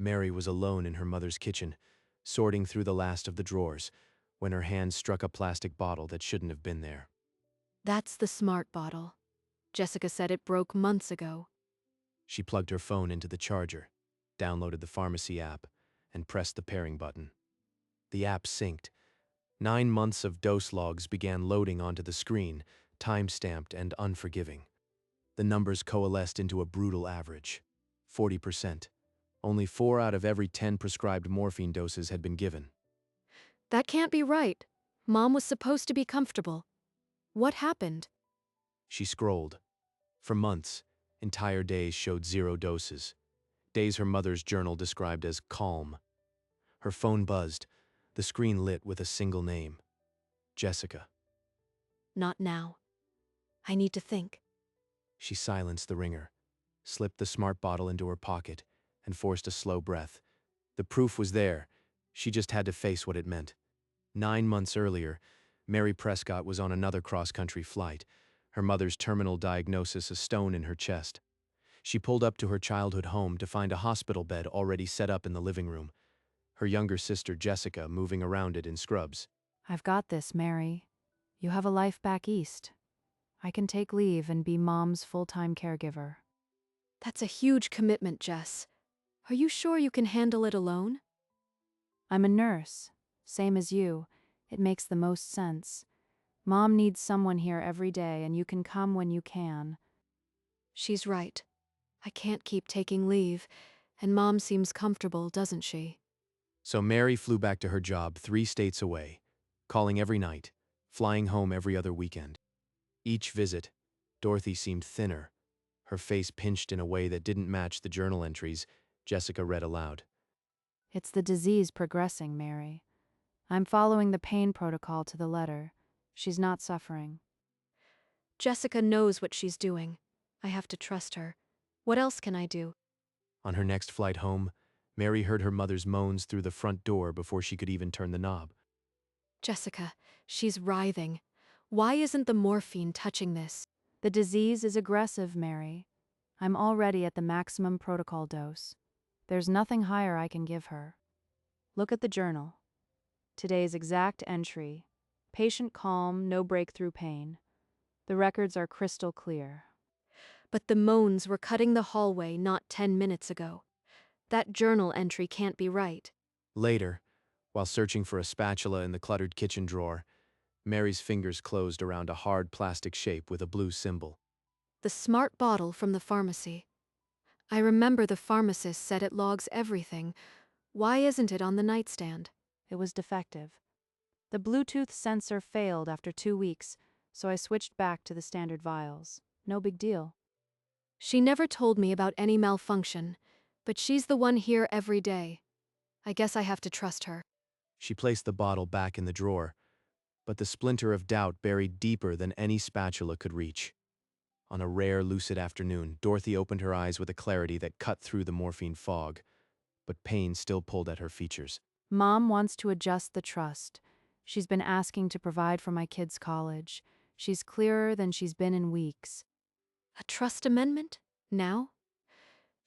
Mary was alone in her mother's kitchen, sorting through the last of the drawers, when her hand struck a plastic bottle that shouldn't have been there. That's the smart bottle. Jessica said it broke months ago. She plugged her phone into the charger, downloaded the pharmacy app, and pressed the pairing button. The app synced. 9 months of dose logs began loading onto the screen, time-stamped and unforgiving. The numbers coalesced into a brutal average: 40%. Only 4 out of every 10 prescribed morphine doses had been given. That can't be right. Mom was supposed to be comfortable. What happened? She scrolled. For months, entire days showed 0 doses. Days her mother's journal described as calm. Her phone buzzed, the screen lit with a single name: Jessica. Not now. I need to think. She silenced the ringer, slipped the smart bottle into her pocket, and forced a slow breath. The proof was there. She just had to face what it meant. 9 months earlier, Mary Prescott was on another cross-country flight, her mother's terminal diagnosis a stone in her chest. She pulled up to her childhood home to find a hospital bed already set up in the living room, her younger sister Jessica moving around it in scrubs. I've got this, Mary. You have a life back east. I can take leave and be Mom's full-time caregiver. That's a huge commitment, Jess. Are you sure you can handle it alone? I'm a nurse, same as you. It makes the most sense. Mom needs someone here every day, and you can come when you can. She's right. I can't keep taking leave, and Mom seems comfortable, doesn't she? So Mary flew back to her job 3 states away, calling every night, flying home every other weekend. Each visit, Dorothy seemed thinner, her face pinched in a way that didn't match the journal entries Jessica read aloud. It's the disease progressing, Mary. I'm following the pain protocol to the letter. She's not suffering. Jessica knows what she's doing. I have to trust her. What else can I do? On her next flight home, Mary heard her mother's moans through the front door before she could even turn the knob. Jessica, she's writhing. Why isn't the morphine touching this? The disease is aggressive, Mary. I'm already at the maximum protocol dose. There's nothing higher I can give her. Look at the journal. Today's exact entry: patient calm, no breakthrough pain. The records are crystal clear. But the moans were cutting the hallway not 10 minutes ago. That journal entry can't be right. Later, while searching for a spatula in the cluttered kitchen drawer, Mary's fingers closed around a hard plastic shape with a blue symbol. The smart bottle from the pharmacy. I remember the pharmacist said it logs everything. Why isn't it on the nightstand? It was defective. The Bluetooth sensor failed after 2 weeks, so I switched back to the standard vials. No big deal. She never told me about any malfunction, but she's the one here every day. I guess I have to trust her. She placed the bottle back in the drawer, but the splinter of doubt buried deeper than any spatula could reach. On a rare, lucid afternoon, Dorothy opened her eyes with a clarity that cut through the morphine fog, but pain still pulled at her features. Mom wants to adjust the trust. She's been asking to provide for my kids' college. She's clearer than she's been in weeks. A trust amendment? Now?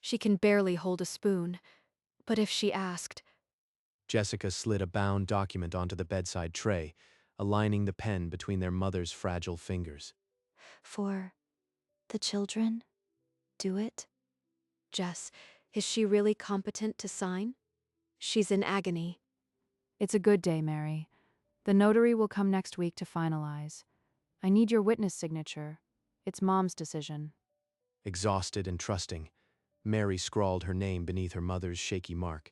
She can barely hold a spoon. But if she asked... Jessica slid a bound document onto the bedside tray, aligning the pen between their mother's fragile fingers. For the children? Do it? Jess, is she really competent to sign? She's in agony. It's a good day, Mary. The notary will come next week to finalize. I need your witness signature. It's Mom's decision. Exhausted and trusting, Mary scrawled her name beneath her mother's shaky mark,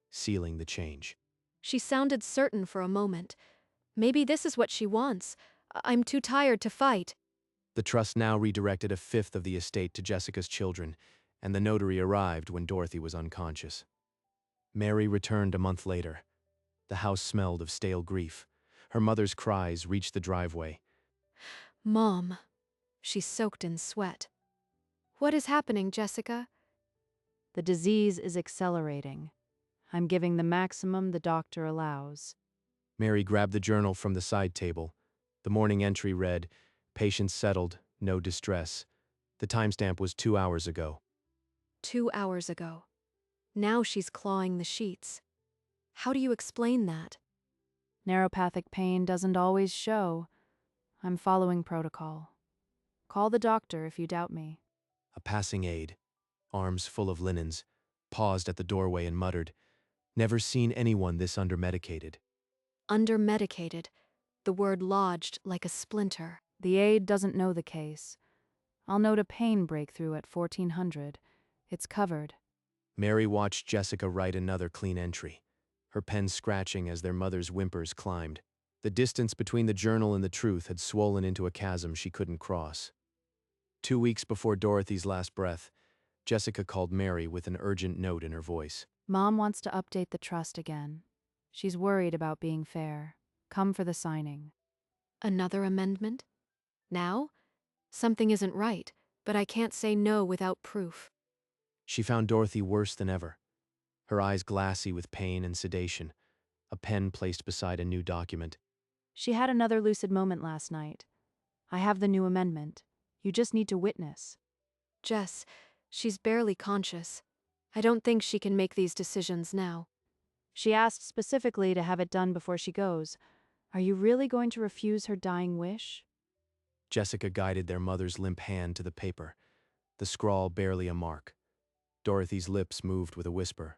sealing the change. She sounded certain for a moment. Maybe this is what she wants. I'm too tired to fight. The trust now redirected a fifth of the estate to Jessica's children, and the notary arrived when Dorothy was unconscious. Mary returned a month later. The house smelled of stale grief. Her mother's cries reached the driveway. Mom. She's soaked in sweat. What is happening, Jessica? The disease is accelerating. I'm giving the maximum the doctor allows. Mary grabbed the journal from the side table. The morning entry read, "Patient settled, no distress." The timestamp was 2 hours ago. 2 hours ago. Now she's clawing the sheets. How do you explain that? Neuropathic pain doesn't always show. I'm following protocol. Call the doctor if you doubt me. A passing aide, arms full of linens, paused at the doorway and muttered, "Never seen anyone this undermedicated." Undermedicated. The word lodged like a splinter. The aide doesn't know the case. I'll note a pain breakthrough at 1400. It's covered. Mary watched Jessica write another clean entry, her pen scratching as their mother's whimpers climbed. The distance between the journal and the truth had swollen into a chasm she couldn't cross. 2 weeks before Dorothy's last breath, Jessica called Mary with an urgent note in her voice. Mom wants to update the trust again. She's worried about being fair. Come for the signing. Another amendment? Now? Something isn't right, but I can't say no without proof. She found Dorothy worse than ever, her eyes glassy with pain and sedation, a pen placed beside a new document. She had another lucid moment last night. I have the new amendment. You just need to witness. Jess, she's barely conscious. I don't think she can make these decisions now. She asked specifically to have it done before she goes. Are you really going to refuse her dying wish? Jessica guided their mother's limp hand to the paper, the scrawl barely a mark. Dorothy's lips moved with a whisper.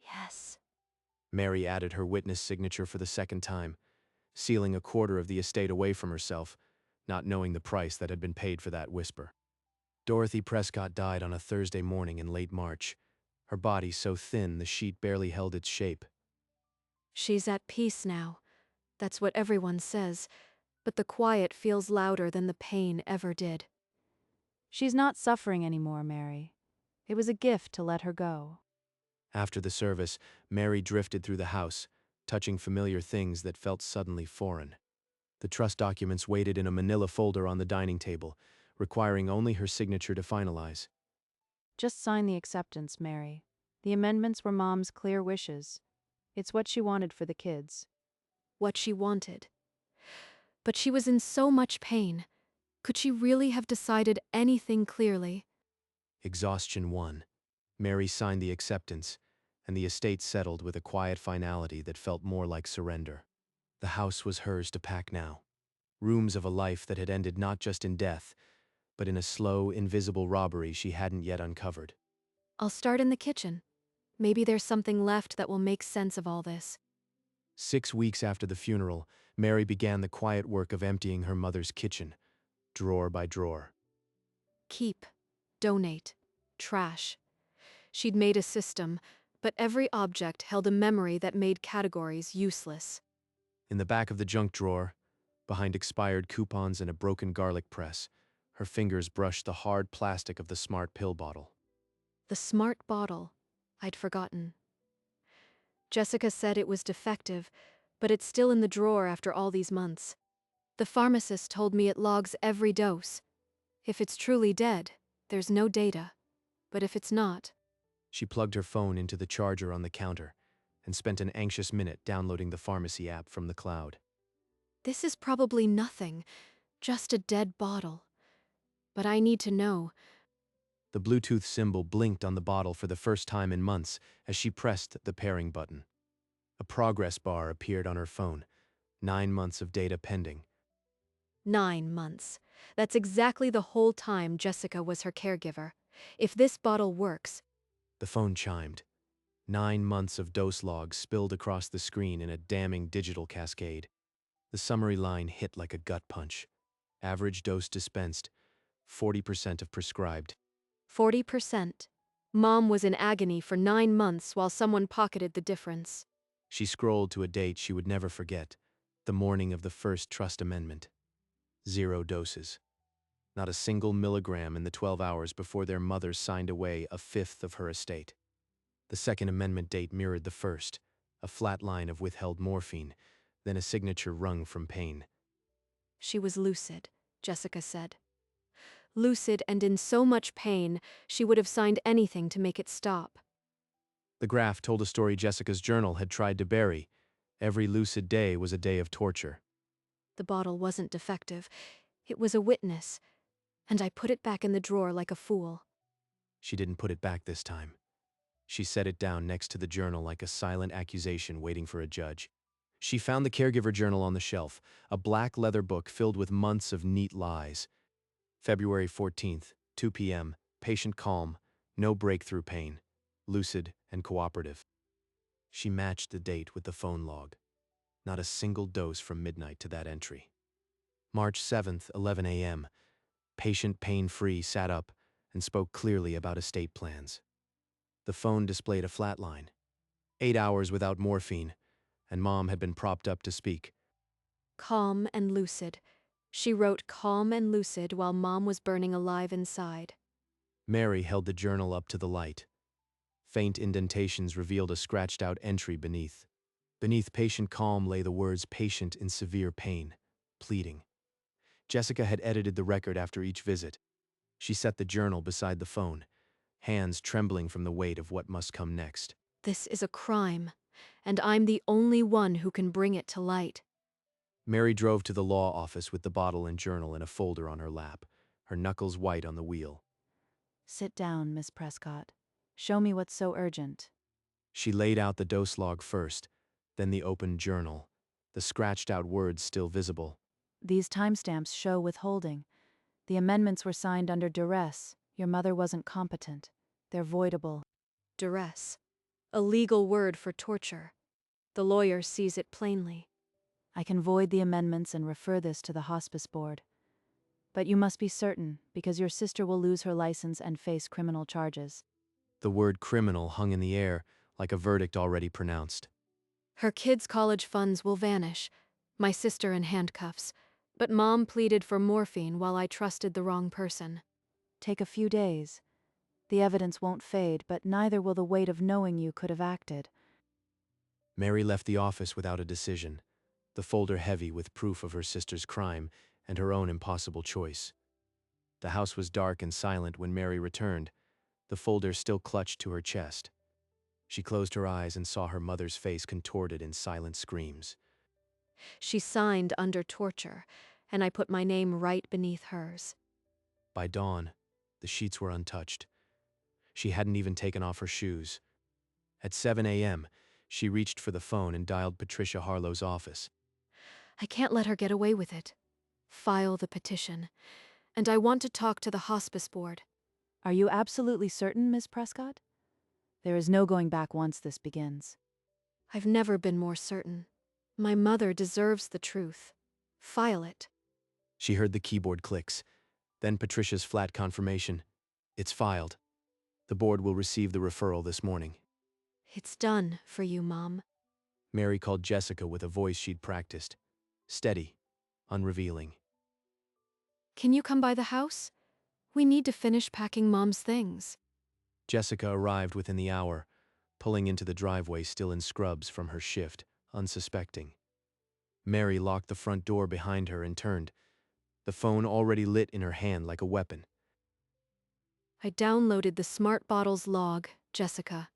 Yes. Mary added her witness signature for the second time, sealing a quarter of the estate away from herself, not knowing the price that had been paid for that whisper. Dorothy Prescott died on a Thursday morning in late March, her body so thin the sheet barely held its shape. She's at peace now. That's what everyone says, but the quiet feels louder than the pain ever did. She's not suffering anymore, Mary. It was a gift to let her go. After the service, Mary drifted through the house, touching familiar things that felt suddenly foreign. The trust documents waited in a manila folder on the dining table, requiring only her signature to finalize. Just sign the acceptance, Mary. The amendments were Mom's clear wishes. It's what she wanted for the kids. What she wanted. But she was in so much pain. Could she really have decided anything clearly? Exhaustion won. Mary signed the acceptance, and the estate settled with a quiet finality that felt more like surrender. The house was hers to pack now. Rooms of a life that had ended not just in death, but in a slow, invisible robbery she hadn't yet uncovered. I'll start in the kitchen. Maybe there's something left that will make sense of all this. 6 weeks after the funeral, Mary began the quiet work of emptying her mother's kitchen, drawer by drawer. Keep. Donate. Trash. She'd made a system, but every object held a memory that made categories useless. In the back of the junk drawer, behind expired coupons and a broken garlic press, her fingers brushed the hard plastic of the smart pill bottle. The smart bottle. I'd forgotten. Jessica said it was defective, but it's still in the drawer after all these months. The pharmacist told me it logs every dose. If it's truly dead, there's no data. But if it's not, She plugged her phone into the charger on the counter and spent an anxious minute downloading the pharmacy app from the cloud. this is probably nothing, just a dead bottle. But I need to know. The Bluetooth symbol blinked on the bottle for the first time in months as she pressed the pairing button. A progress bar appeared on her phone. 9 months of data pending. 9 months. That's exactly the whole time Jessica was her caregiver. If this bottle works, The phone chimed. 9 months of dose logs spilled across the screen in a damning digital cascade. The summary line hit like a gut punch. Average dose dispensed, 40% of prescribed. 40%. Mom was in agony for 9 months while someone pocketed the difference. She scrolled to a date she would never forget, the morning of the first trust amendment. 0 doses. Not a single milligram in the 12 hours before their mother signed away a fifth of her estate. The second amendment date mirrored the first, a flat line of withheld morphine, then a signature wrung from pain. She was lucid, Jessica said. Lucid and in so much pain, she would have signed anything to make it stop. The graph told a story Jessica's journal had tried to bury. Every lucid day was a day of torture. The bottle wasn't defective. It was a witness, and I put it back in the drawer like a fool. She didn't put it back this time. She set it down next to the journal like a silent accusation waiting for a judge. She found the caregiver journal on the shelf, a black leather book filled with months of neat lies. February 14th, 2 p.m., patient calm, no breakthrough pain, lucid and cooperative. She matched the date with the phone log. Not a single dose from midnight to that entry. March 7th, 11 a.m., patient pain-free sat up and spoke clearly about estate plans. The phone displayed a flat line. 8 hours without morphine, and Mom had been propped up to speak. Calm and lucid. She wrote calm and lucid while Mom was burning alive inside. Mary held the journal up to the light. Faint indentations revealed a scratched-out entry beneath. Beneath patient calm lay the words patient in severe pain, pleading. Jessica had edited the record after each visit. She set the journal beside the phone, hands trembling from the weight of what must come next. This is a crime, and I'm the only one who can bring it to light. Mary drove to the law office with the bottle and journal in a folder on her lap, her knuckles white on the wheel. Sit down, Miss Prescott. Show me what's so urgent. She laid out the dose log first, then the open journal, the scratched-out words still visible. These timestamps show withholding. The amendments were signed under duress. Your mother wasn't competent. They're voidable. Duress. A legal word for torture. The lawyer sees it plainly. I can void the amendments and refer this to the hospice board. But you must be certain, because your sister will lose her license and face criminal charges. The word criminal hung in the air like a verdict already pronounced. Her kids' college funds will vanish. My sister in handcuffs. But Mom pleaded for morphine while I trusted the wrong person. Take a few days. The evidence won't fade, but neither will the weight of knowing you could have acted. Mary left the office without a decision, the folder heavy with proof of her sister's crime and her own impossible choice. The house was dark and silent when Mary returned, the folder still clutched to her chest. She closed her eyes and saw her mother's face contorted in silent screams. She signed under torture, and I put my name right beneath hers. By dawn, the sheets were untouched. She hadn't even taken off her shoes. At 7 a.m., she reached for the phone and dialed Patricia Harlow's office. I can't let her get away with it. File the petition. And I want to talk to the hospice board. Are you absolutely certain, Miss Prescott? There is no going back once this begins. I've never been more certain. My mother deserves the truth. File it. She heard the keyboard clicks, then Patricia's flat confirmation. It's filed. The board will receive the referral this morning. It's done for you, Mom. Mary called Jessica with a voice she'd practiced. Steady, unrevealing. Can you come by the house? We need to finish packing Mom's things. Jessica arrived within the hour, pulling into the driveway still in scrubs from her shift, unsuspecting. Mary locked the front door behind her and turned, the phone already lit in her hand like a weapon. I downloaded the Smart Bottles log, Jessica.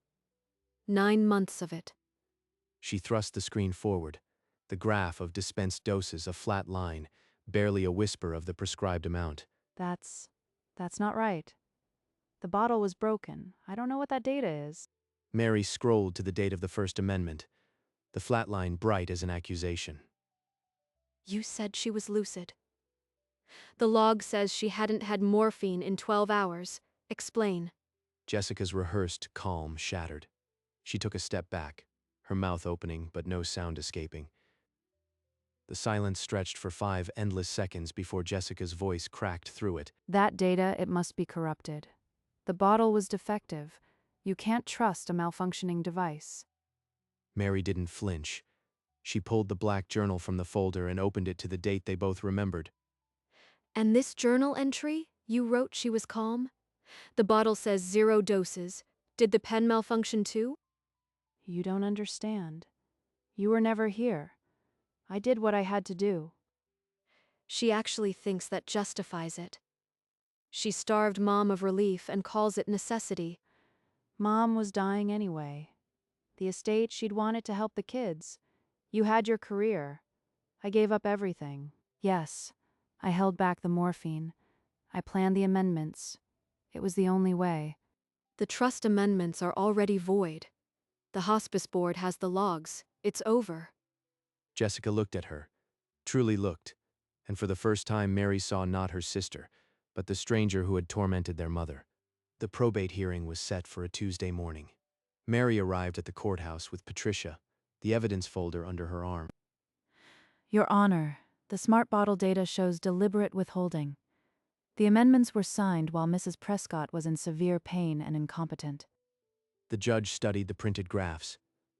9 months of it. She thrust the screen forward, the graph of dispensed doses a flat line, barely a whisper of the prescribed amount. That's not right. The bottle was broken. I don't know what that data is. Mary scrolled to the date of the First Amendment, the flat line bright as an accusation. You said she was lucid. The log says she hadn't had morphine in 12 hours. Explain. Jessica's rehearsed calm shattered. She took a step back, her mouth opening but no sound escaping. The silence stretched for 5 endless seconds before Jessica's voice cracked through it. That data, it must be corrupted. The bottle was defective. You can't trust a malfunctioning device. Mary didn't flinch. She pulled the black journal from the folder and opened it to the date they both remembered. And this journal entry? You wrote she was calm? The bottle says 0 doses. Did the pen malfunction too? You don't understand. You were never here. I did what I had to do. She actually thinks that justifies it. She starved Mom of relief and calls it necessity. Mom was dying anyway. The estate, she'd wanted to help the kids. You had your career. I gave up everything. Yes, I held back the morphine. I planned the amendments. It was the only way. The trust amendments are already void. The hospice board has the logs. It's over. Jessica looked at her, truly looked, and for the first time Mary saw not her sister, but the stranger who had tormented their mother. The probate hearing was set for a Tuesday morning. Mary arrived at the courthouse with Patricia, the evidence folder under her arm. Your Honor, the smart bottle data shows deliberate withholding. The amendments were signed while Mrs. Prescott was in severe pain and incompetent. The judge studied the printed graphs.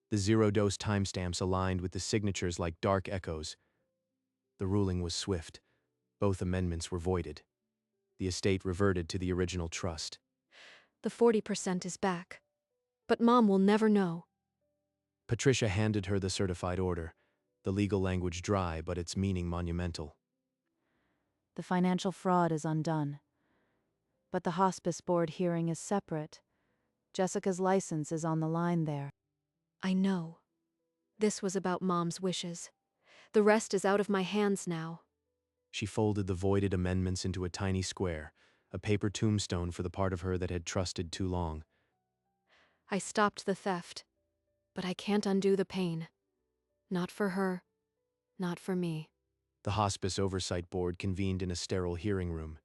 The zero-dose timestamps aligned with the signatures like dark echoes. The ruling was swift. Both amendments were voided. The estate reverted to the original trust. The 40% is back. But Mom will never know. Patricia handed her the certified order, the legal language dry but its meaning monumental. The financial fraud is undone. But the hospice board hearing is separate. Jessica's license is on the line there. I know. This was about Mom's wishes. The rest is out of my hands now. She folded the voided amendments into a tiny square, a paper tombstone for the part of her that had trusted too long. I stopped the theft. But I can't undo the pain. Not for her. Not for me. The hospice oversight board convened in a sterile hearing room.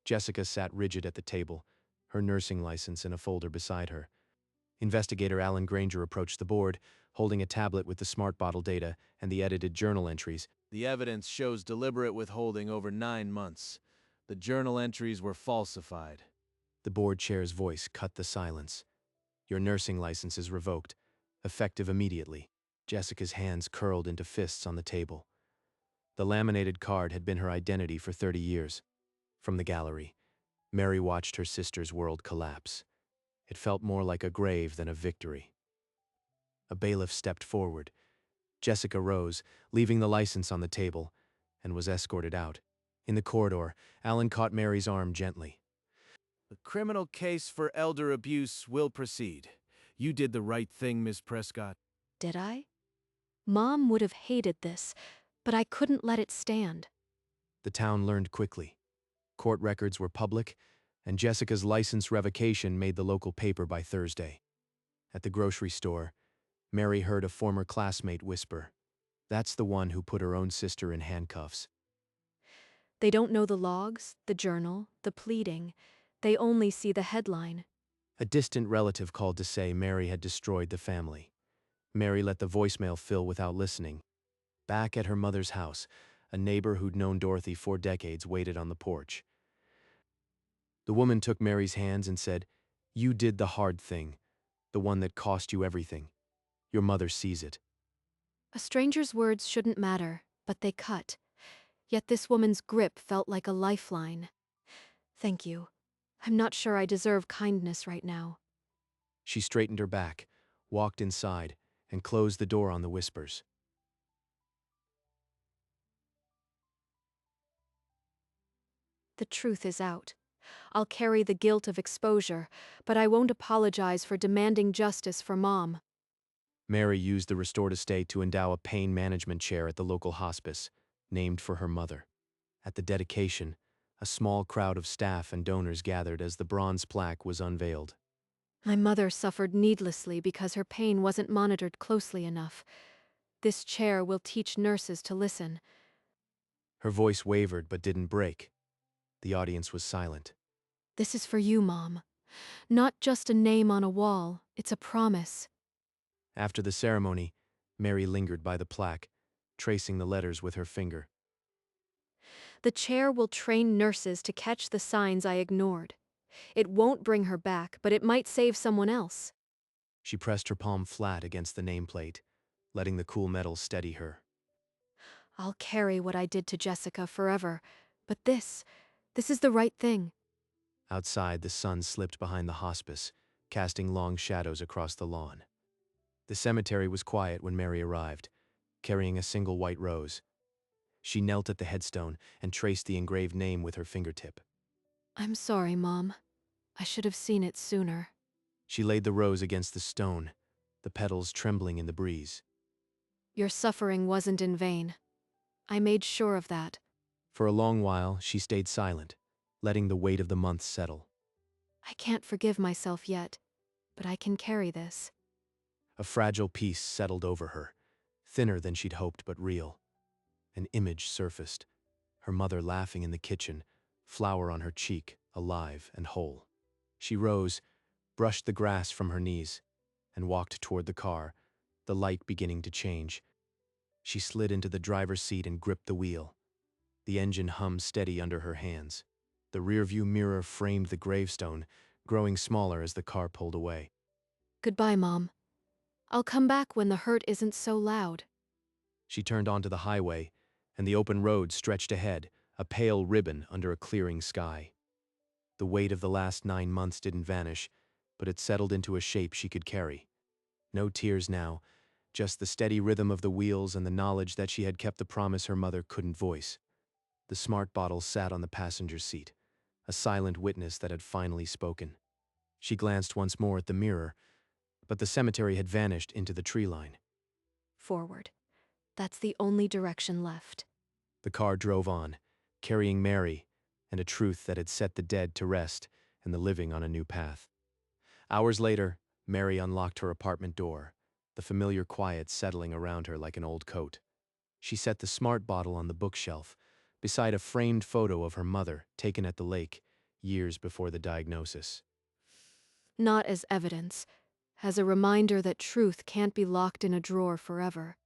Jessica sat rigid at the table, her nursing license in a folder beside her. Investigator Alan Granger approached the board, holding a tablet with the smart bottle data and the edited journal entries. The evidence shows deliberate withholding over 9 months. The journal entries were falsified. The board chair's voice cut the silence. Your nursing license is revoked, effective immediately. Jessica's hands curled into fists on the table. The laminated card had been her identity for 30 years. From the gallery, Mary watched her sister's world collapse. It felt more like a grave than a victory. A bailiff stepped forward. Jessica rose, leaving the license on the table, and was escorted out. In the corridor, Alan caught Mary's arm gently. The criminal case for elder abuse will proceed. You did the right thing, Miss Prescott. Did I? Mom would have hated this, but I couldn't let it stand. The town learned quickly. Court records were public, and Jessica's license revocation made the local paper by Thursday. At the grocery store, Mary heard a former classmate whisper, "That's the one who put her own sister in handcuffs." They don't know the logs, the journal, the pleading. They only see the headline. A distant relative called to say Mary had destroyed the family. Mary let the voicemail fill without listening. Back at her mother's house, a neighbor who'd known Dorothy for decades waited on the porch. The woman took Mary's hands and said, "You did the hard thing, the one that cost you everything. Your mother sees it." A stranger's words shouldn't matter, but they cut. Yet this woman's grip felt like a lifeline. Thank you. I'm not sure I deserve kindness right now. She straightened her back, walked inside, and closed the door on the whispers. The truth is out. I'll carry the guilt of exposure, but I won't apologize for demanding justice for Mom. Mary used the restored estate to endow a pain management chair at the local hospice, named for her mother. At the dedication, a small crowd of staff and donors gathered as the bronze plaque was unveiled. My mother suffered needlessly because her pain wasn't monitored closely enough. This chair will teach nurses to listen. Her voice wavered but didn't break. The audience was silent. This is for you, Mom. Not just a name on a wall, it's a promise. After the ceremony, Mary lingered by the plaque, tracing the letters with her finger. The chair will train nurses to catch the signs I ignored. It won't bring her back, but it might save someone else. She pressed her palm flat against the nameplate, letting the cool metal steady her. I'll carry what I did to Jessica forever, but this is the right thing. Outside, the sun slipped behind the hospice, casting long shadows across the lawn. The cemetery was quiet when Mary arrived, carrying a single white rose. She knelt at the headstone and traced the engraved name with her fingertip. I'm sorry, Mom. I should have seen it sooner. She laid the rose against the stone, the petals trembling in the breeze. Your suffering wasn't in vain. I made sure of that. For a long while, she stayed silent, letting the weight of the months settle. I can't forgive myself yet, but I can carry this. A fragile peace settled over her, thinner than she'd hoped but real. An image surfaced, her mother laughing in the kitchen, flower on her cheek, alive and whole. She rose, brushed the grass from her knees, and walked toward the car, the light beginning to change. She slid into the driver's seat and gripped the wheel. The engine hummed steady under her hands. The rearview mirror framed the gravestone, growing smaller as the car pulled away. Goodbye, Mom. I'll come back when the hurt isn't so loud. She turned onto the highway, and the open road stretched ahead, a pale ribbon under a clearing sky. The weight of the last 9 months didn't vanish, but it settled into a shape she could carry. No tears now, just the steady rhythm of the wheels and the knowledge that she had kept the promise her mother couldn't voice. The smart bottle sat on the passenger seat, a silent witness that had finally spoken. She glanced once more at the mirror, but the cemetery had vanished into the tree line. Forward. That's the only direction left. The car drove on, carrying Mary and a truth that had set the dead to rest and the living on a new path. Hours later, Mary unlocked her apartment door, the familiar quiet settling around her like an old coat. She set the smart bottle on the bookshelf, beside a framed photo of her mother taken at the lake years before the diagnosis. Not as evidence, as a reminder that truth can't be locked in a drawer forever.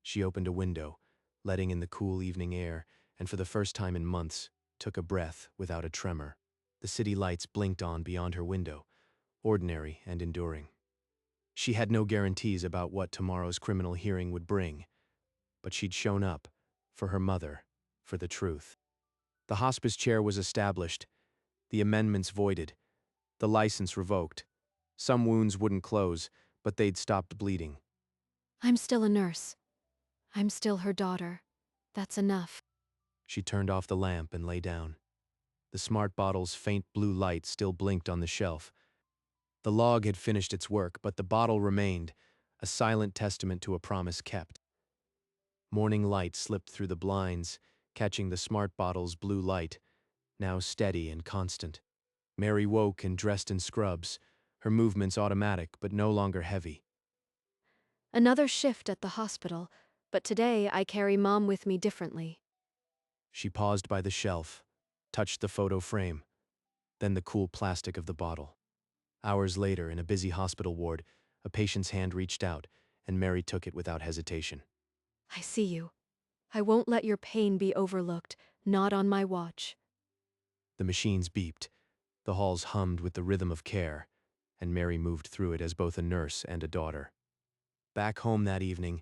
She opened a window, letting in the cool evening air, and for the first time in months, took a breath without a tremor. The city lights blinked on beyond her window, ordinary and enduring. She had no guarantees about what tomorrow's criminal hearing would bring, but she'd shown up, for her mother, for the truth. The hospice chair was established, the amendments voided, the license revoked. Some wounds wouldn't close, but they'd stopped bleeding. I'm still a nurse. I'm still her daughter. That's enough. She turned off the lamp and lay down. The smart bottle's faint blue light still blinked on the shelf. The log had finished its work, but the bottle remained, a silent testament to a promise kept. Morning light slipped through the blinds, catching the smart bottle's blue light, now steady and constant. Mary woke and dressed in scrubs, her movements automatic but no longer heavy. Another shift at the hospital, but today I carry Mom with me differently. She paused by the shelf, touched the photo frame, then the cool plastic of the bottle. Hours later, in a busy hospital ward, a patient's hand reached out, and Mary took it without hesitation. I see you. I won't let your pain be overlooked, not on my watch. The machines beeped, the halls hummed with the rhythm of care, and Mary moved through it as both a nurse and a daughter. Back home that evening,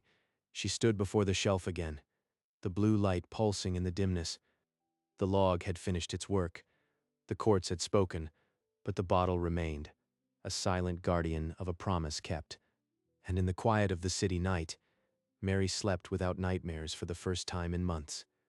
she stood before the shelf again, the blue light pulsing in the dimness. The log had finished its work. The courts had spoken, but the bottle remained, a silent guardian of a promise kept. And in the quiet of the city night, Mary slept without nightmares for the first time in months.